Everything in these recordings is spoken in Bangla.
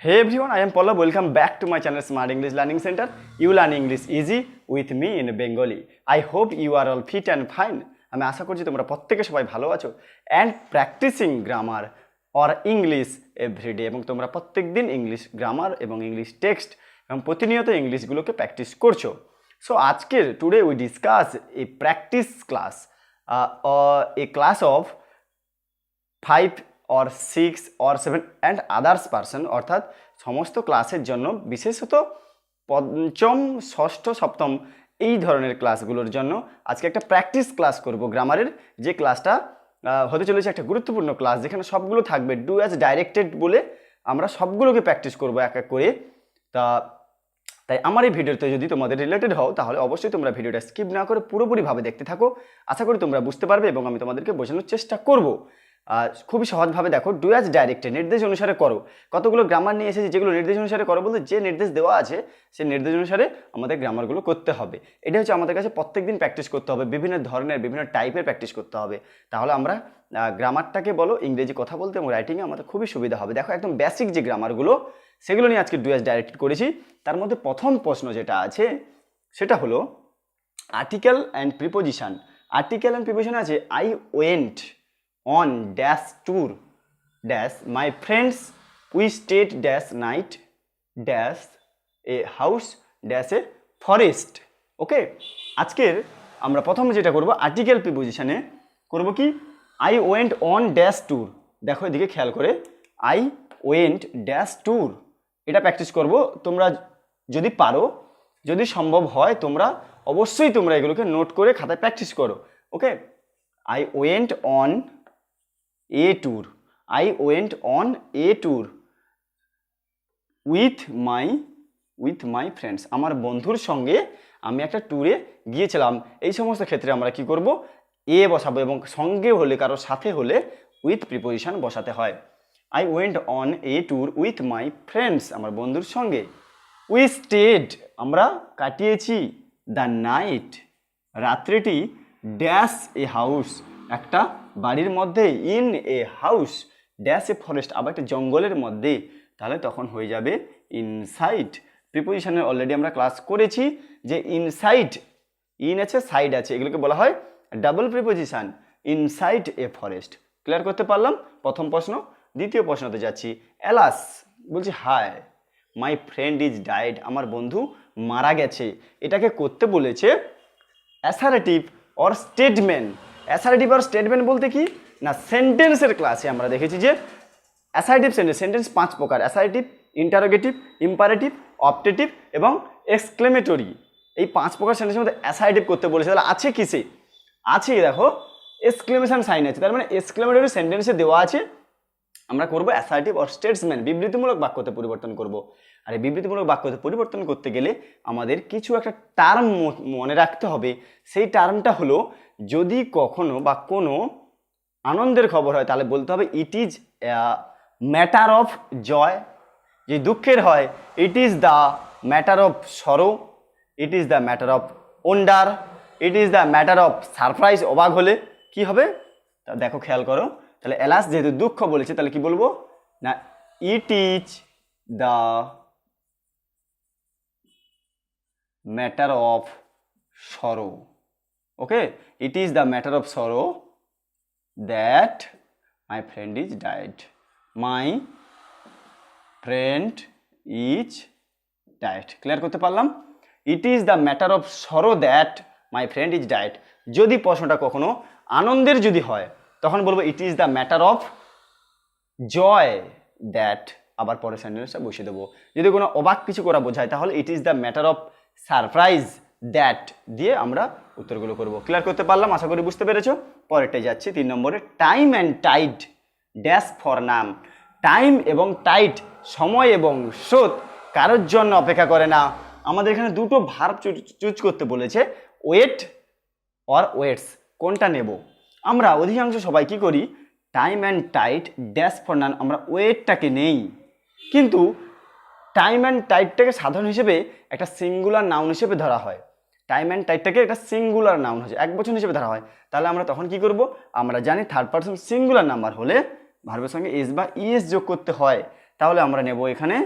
Hey everyone, I am Pallav. Welcome back to my channel Smart English Learning Center. You learn English easy with me in Bengali. I hope you are all fit and fine. আমি আশা করছি তোমরা প্রত্যেকে সবাই ভালো আছো and practicing grammar or English every day এবং তোমরা প্রত্যেকদিন ইংলিশ গ্রামার এবং ইংলিশ টেক্সট এবং প্রতিনিয়ত ইংলিশগুলোকে প্র্যাকটিস করছো। সো আজকের today we discuss A practice class a class of 5 or 6 or 7 and others person অর্থাৎ সমস্ত ক্লাসের জন্য বিশেষত পঞ্চম ষষ্ঠ সপ্তম এই ধরনের ক্লাসগুলোর জন্য আজকে একটা প্র্যাকটিস ক্লাস করব গ্রামারের, যে ক্লাসটা হতে চলেছে একটা গুরুত্বপূর্ণ ক্লাস যেখানে সবগুলো থাকবে ডু অ্যাজ ডাইরেক্টেড বলে আমরা সবগুলোকে প্র্যাকটিস করব এক এক করে। তাই আমার এই ভিডিওতে যদি তোমাদের রিলেটেড হও তাহলে অবশ্যই তোমরা ভিডিওটা স্কিপ না করে পুরোপুরিভাবে দেখতে থাকো। আশা করি তোমরা বুঝতে পারবে এবং আমি তোমাদেরকে বোঝানোর চেষ্টা করব। খুবই সহজভাবে দেখো, ডু অ্যাজ ডাইরেক্টেড নির্দেশ অনুসারে করো। কতগুলো গ্রামার নিয়ে এসেছি যেগুলো নির্দেশ অনুসারে করো বলতে যে নির্দেশ দেওয়া আছে সেই নির্দেশ অনুসারে আমাদের গ্রামারগুলো করতে হবে। এটা হচ্ছে আমাদের কাছে প্রত্যেকদিন প্র্যাকটিস করতে হবে, বিভিন্ন ধরনের বিভিন্ন টাইপের প্র্যাকটিস করতে হবে। তাহলে আমরা গ্রামারটাকে বলো ইংরেজি কথা বলতে এবং রাইটিংয়ে আমাদের খুবই সুবিধা হবে। দেখো একদম বেসিক যে গ্রামারগুলো সেগুলো নিয়ে আজকে ডু অ্যাজ ডাইরেক্টেড করেছি। তার মধ্যে প্রথম প্রশ্ন যেটা আছে সেটা হলো article and preposition. Article and preposition আছে I went on dash tour dash my friends we stayed dash night dash a house dash a forest। ওকে, আজকের আমরা প্রথম যেটা করব আর্টিকেল প্রিপোজিশনে করব কি I went on dash tour. দেখো এদিকে খেয়াল করে আই ওয়েন্ট ড্যাশ ট্যুর এটা প্র্যাকটিস করব। তোমরা যদি পারো, যদি সম্ভব হয় তোমরা অবশ্যই তোমরা এগুলোকে নোট করে খাতায় প্র্যাকটিস করো। Okay, I went on a tour I went on a tour with my friends আমার বন্ধুর সঙ্গে আমি একটা ট্যুরে গিয়েছিলাম। এই সমস্ত ক্ষেত্রে আমরা কি করব এ বসাবো এবং সঙ্গে হলে কারোর সাথে হলে উইথ প্রিপোজিশন বসাতে হয়। I went on a tour with my friends আমার বন্ধুর সঙ্গে। we stayed আমরা কাটিয়েছি দ্য নাইট রাত্রিটি ড্যাশ এ হাউস একটা বাড়ির মধ্যে in a house dash a forest আবার একটা জঙ্গলের মধ্যে। তাহলে তখন হয়ে যাবে ইনসাইড। প্রিপোজিশনের অলরেডি আমরা ক্লাস করেছি যে ইনসাইড, ইন আছে সাইড আছে, এগুলোকে বলা হয় double preposition. Inside a forest clear করতে পারলাম প্রথম প্রশ্ন। দ্বিতীয় প্রশ্নতে যাচ্ছি এলাস বলছি hi my friend is died আমার বন্ধু মারা গেছে। এটাকে করতে বলেছে অ্যাসারেটিভ অর স্টেটমেন্ট। অ্যাসারেটিভ আর স্টেটমেন্ট বলতে কি না, সেন্টেন্সের ক্লাসে আমরা দেখেছি যে অ্যাসারেটিভ সেন্টেন্স 5 প্রকার, অ্যাসারেটিভ, ইন্টারোগেটিভ, ইম্পারেটিভ, অপটেটিভ এবং এক্সক্লেমেটরি। এই 5 প্রকার সেন্টেন্সের মধ্যে অ্যাসারেটিভ করতে বলেছে। তাহলে আছে কিসে আছে দেখো এক্সক্লেমেশন সাইন আছে, তার মানে এক্সক্লেমেটরি সেন্টেন্সে দেওয়া আছে। আমরা করব অ্যাসারেটিভ অর স্টেটসম্যান, বিবৃতিমূলক বাক্যতে পরিবর্তন করব। আর এই বিবৃতিমূলক বাক্যতে পরিবর্তন করতে গেলে আমাদের কিছু একটা টার্ম মনে রাখতে হবে। সেই টার্মটা হলো যদি কখনো বা কোনো আনন্দের খবর হয় তাহলে বলতে হবে it is matter of joy. যে দুঃখের হয় it is the matter of sorrow, it is the matter of wonder, it is the matter of surprise. অবাক হলে কি হবে তা দেখো খেয়াল করো। তাহলে এলাস যেহেতু দুঃখ বলেছে তাহলে কি বলবো না ইট ইজ দ্য ম্যাটার অফ সরো। Okay, it is the matter of sorrow that my friend is died. My friend is died. Clear করতে পারলাম? It is the matter of sorrow that my friend is died. যদি প্রশ্নটা কখনো আনন্দের যদি হয় তখন বলবো it is the matter of joy that আবার পরের সেন্টেন্সটা বসিয়ে দেবো। যদি কোনো অবাক কিছু করা বোঝায় তাহলে it is the matter of surprise that দিয়ে আমরা উত্তরগুলো করব। ক্লিয়ার করতে পারলাম, আশা করি বুঝতে পেরেছো। পরেরটাই যাচ্ছি 3 নম্বরে time and tide dash for none. Time এবং টাইড সময় এবং স্রোত কারোর জন্য অপেক্ষা করে না। আমাদের এখানে দুটো ভার্ব চুজ করতে বলেছে, ওয়েট অর ওয়েটস, কোনটা নেব। আমরা অধিকাংশ সবাই কি করি time and tide dash for none আমরা ওয়েটটাকে নেই, কিন্তু টাইম অ্যান্ড টাইডটাকে সাধারণ হিসেবে একটা সিঙ্গুলার নাউন হিসেবে ধরা হয়। টাইম অ্যান্ড টাইডটাকে একটা সিঙ্গুলার নাউন হচ্ছে একবচন হিসেবে ধরা হয়। তাহলে আমরা তখন কি করব, আমরা জানি থার্ড পারসন সিঙ্গুলার নাম্বার হলে ভার্বের সঙ্গে এস বা ইএস যোগ করতে হয়। তাহলে আমরা নেব এখানে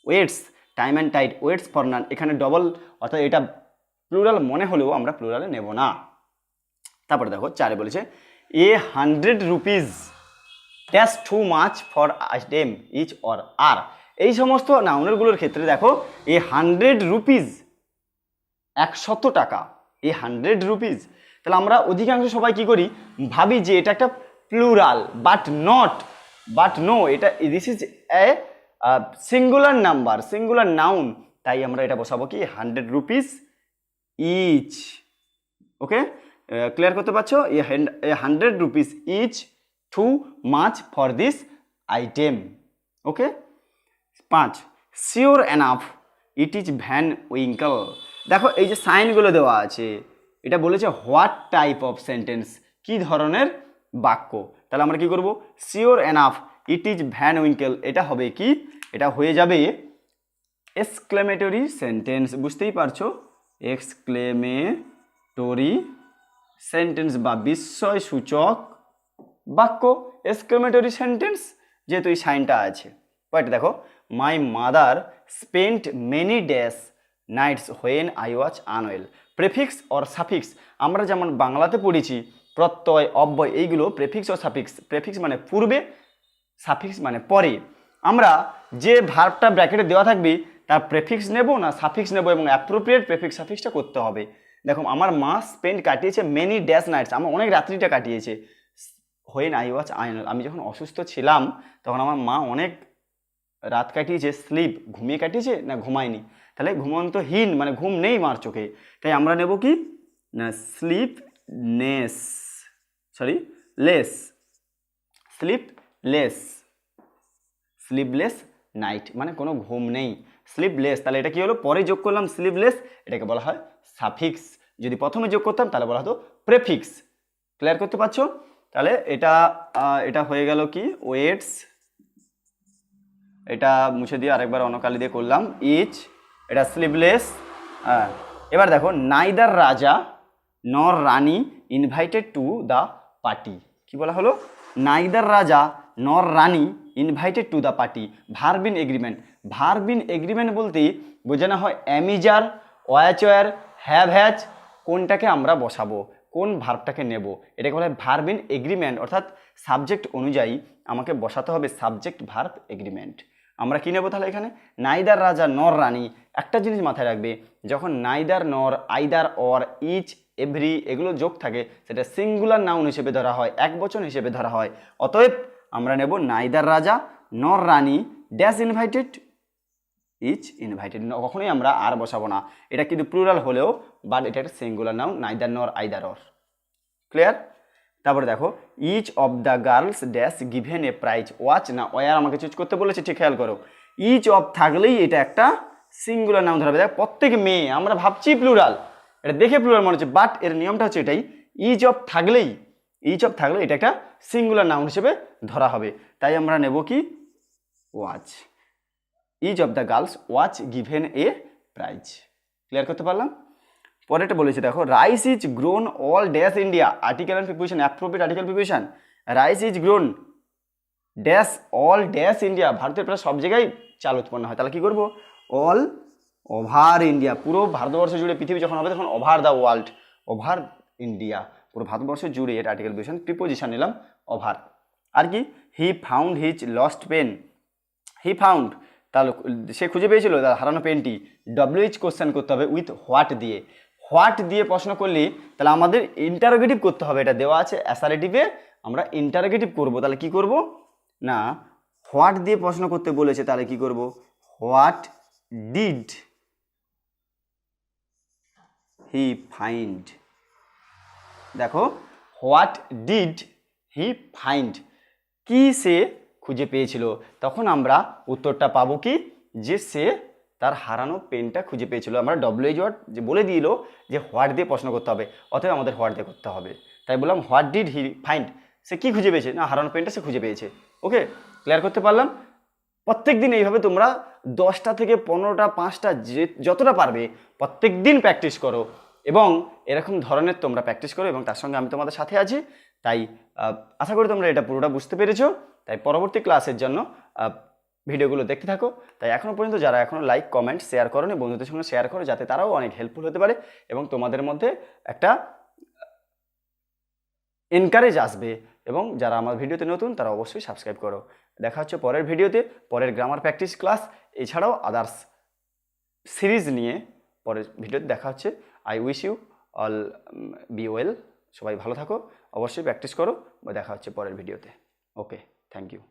waits, time and tide, waits for none. এখানে ডবল অর্থাৎ এটা প্লুরাল মনে হলেও আমরা প্লুরালে নেব না। তারপরে দেখো 4 বলেছে a 100 rupees dash too much for them each or আর। এই সমস্ত নাউনেরগুলোর ক্ষেত্রে দেখো এ 100 রুপিজ 100 টাকা, এ 100 রুপিজ, তাহলে আমরা অধিকাংশ সবাই কি করি, ভাবি যে এটা একটা প্লুরাল, বাট নো, এটা this is a singular number, singular noun. তাই আমরা এটা বসাবো কি 100 রুপিজ ইচ। ওকে, ক্লিয়ার করতে পারছো? A 100 rupees each too much for this item. Okay. 5 sure enough it is Van Winkle. দেখো এই যে সাইনগুলো দেওয়া আছে, এটা বলেছে হোয়াট টাইপ অফ সেন্টেন্স, কি ধরনের বাক্য। তাহলে আমরা কি করব, sure enough it is Van Winkle, এটা হবে কি, এটা হয়ে যাবে এক্সক্লেমেটরি সেন্টেন্স। বুঝতেই পারছো, এক্সক্লেমেটরি সেন্টেন্স বা বিস্ময়সূচক বাক্য, এক্সক্লেমেটরি সেন্টেন্স, যেহেতু এই সাইনটা আছে। পয়েন্ট দেখো, my mother spent many days nights when I was unwell. Prefix or suffix, আমরা যেমন বাংলাতে পড়েছি প্রত্যয়, অব্যয়, এইগুলো প্রেফিক্স ও সাফিক্স। প্রেফিক্স মানে পূর্বে, সাফিক্স মানে পরে। আমরা যে ভার্বটা ব্র্যাকেটে দেওয়া থাকবে তার প্রেফিক্স নেব না সাফিক্স নেব, এবং অ্যাপ্রোপ্রিয়েট প্রেফিক্স সাফিক্সটা করতে হবে। দেখো আমার মা স্পেন্ড কাটিয়েছে মেনি ড্যাশ নাইটস, আমার অনেক রাত্রিটা কাটিয়েছে। হোয়েন আই ওয়াজ আনওয়েল, আমি যখন অসুস্থ ছিলাম তখন আমার মা অনেক রাত কাটিয়েছে। স্লিপ, ঘুমিয়ে কাটিয়েছে না ঘুমায়নি, তাহলে ঘুমন্তহীন মানে ঘুম নেই মার চোখে। তাই আমরা নেব কি না sleepness, sorry less, sleepless, sleepless night মানে কোনো ঘুম নেই, স্লিপলেস। তাহলে এটা কি হলো, পরে যোগ করলাম স্লিপলেস, এটাকে বলা হয় সাফিক্স। যদি প্রথমে যোগ করতাম তাহলে বলা হতো প্রেফিক্স। ক্লিয়ার করতে পারছো? তাহলে এটা হয়ে গেল কি ওয়েটস, এটা মুছে দিয়ে আরেকবার অনকালি দিয়ে করলাম ইচ, এটা স্লিভলেস। হ্যাঁ, এবার দেখো neither Raja nor Rani invited to the party. কি বলা হলো, neither Raja nor Rani invited to the party. Verb in agreement, verb in agreement বলতে বোঝানো হয় অ্যামিজার, ওয়াচওয়ার, হ্যাভ হ্যাজ, কোনটাকে আমরা বসাবো, কোন ভার্বটাকে নেব, এটাকে বলা হয় ভার্ব ইন এগ্রিমেন্ট। অর্থাৎ সাবজেক্ট অনুযায়ী আমাকে বসাতে হবে সাবজেক্ট ভার্ব এগ্রিমেন্ট। আমরা কি নেব তাহলে এখানে, নাইদার রাজা নর রানী। একটা জিনিস মাথায় রাখবে, যখন neither nor, either or, each, every এগুলো যোগ থাকে সেটা সিঙ্গুলার নাউন হিসেবে ধরা হয়, একবচন হিসেবে ধরা হয়। অতএব আমরা নেব নাইদার রাজা নর রানী ড্যাশ ইনভাইটেড ইচ ইনভাইটেড। কখনোই আমরা আর বসাবো না, এটা কিন্তু প্লুরাল হলেও বাট এটা একটা singular noun, neither nor either or. Clear? তারপরে দেখো each of the girls dash given a prize. Was না ওয়ার আমাকে চুজ করতে বলেছে, ঠিক খেয়াল করো। ইচ অফ থাকলেই এটা একটা সিঙ্গুলার নাউন ধরবে। দেখো প্রত্যেক মেয়ে, আমরা ভাবছি প্লুরাল, এটা দেখে প্লুরাল মনে হচ্ছে, বাট এর নিয়মটা হচ্ছে এটাই, ইচ অফ থাকলে এটা একটা সিঙ্গুলার নাউন হিসেবে ধরা হবে। তাই আমরা নেব কি was, each of the girls was given a prize. Clear করতে পারলাম? পরেরটা বলেছে দেখো, rice is grown all dash India, article and preposition, appropriate article preposition. Rice is grown dash all dash India, ভারতের প্রায় সব জায়গায় চাল উৎপন্ন হয়। তাহলে কি করবো, অল ওভার ইন্ডিয়া, পুরো ভারতবর্ষ জুড়ে, পৃথিবী যখন হবে তখন over the world, over India, পুরো ভারতবর্ষ জুড়ে, এটা আর্টিকেল প্রিপোজিশন, প্রিপোজিশন নিলাম ওভার। আর কি, he found his lost pen, he found তাহলে সে খুঁজে পেয়েছিল তার হারানো পেনটি। ডব্লিউএইচ কোশ্চেন করতে হবে উইথ হোয়াট দিয়ে, হোয়াট দিয়ে প্রশ্ন করলে তাহলে আমাদের ইন্টারোগেটিভ করতে হবে, এটা দেওয়া আছে অ্যাসারেটিভে, আমরা ইন্টারোগেটিভ করব। তাহলে কি করব না, হোয়াট দিয়ে প্রশ্ন করতে বলেছে, তাহলে কি করব, হোয়াট ডিড হি ফাইন্ড। দেখো হোয়াট ডিড হি ফাইন্ড, কি সে খুঁজে পেয়েছিল, তখন আমরা উত্তরটা পাবো কি, যে সে তার হারানো পেনটা খুঁজে পেয়েছিল। আমরা ডব্লিউএইচ ওয়ার্ড যে বলে দিল যে হোয়াট দিয়ে প্রশ্ন করতে হবে, অতএব আমাদের হোয়াট দিয়ে করতে হবে। তাই বললাম হোয়াট ডিড হি ফাইন্ড, সে কি খুঁজে পেয়েছে, না হারানো পেনটা সে খুঁজে পেয়েছে। ওকে, ক্লিয়ার করতে পারলাম? প্রত্যেক দিন এইভাবে তোমরা 10টা থেকে 15টা 5টা যতটা পারবে প্রত্যেক দিন প্র্যাকটিস করো, এবং এরকম ধরনের তোমরা প্র্যাকটিস করো, এবং তার সঙ্গে আমি তোমাদের সাথে আছি। তাই আশা করি তোমরা এটা পুরোটা বুঝতে পেরেছো। তাই পরবর্তী ক্লাসের জন্য ভিডিওগুলো দেখতে থাকো। তাই এখনও পর্যন্ত যারা এখনও লাইক কমেন্ট শেয়ার করোনি, বন্ধুদের সঙ্গে শেয়ার করো, যাতে তারাও অনেক হেল্পফুল হতে পারে এবং তোমাদের মধ্যে একটা এনকারেজ আসবে। এবং যারা আমার ভিডিওতে নতুন তারা অবশ্যই সাবস্ক্রাইব করো। দেখা হচ্ছে পরের ভিডিওতে, পরের গ্রামার প্র্যাকটিস ক্লাস এছাড়াও আদার্স সিরিজ নিয়ে পরের ভিডিওতে দেখা হচ্ছে। I wish you all be well. সবাই ভালো থাকো, অবশ্যই প্র্যাকটিস করো। দেখা হচ্ছে পরের ভিডিওতে। ওকে, থ্যাংক ইউ।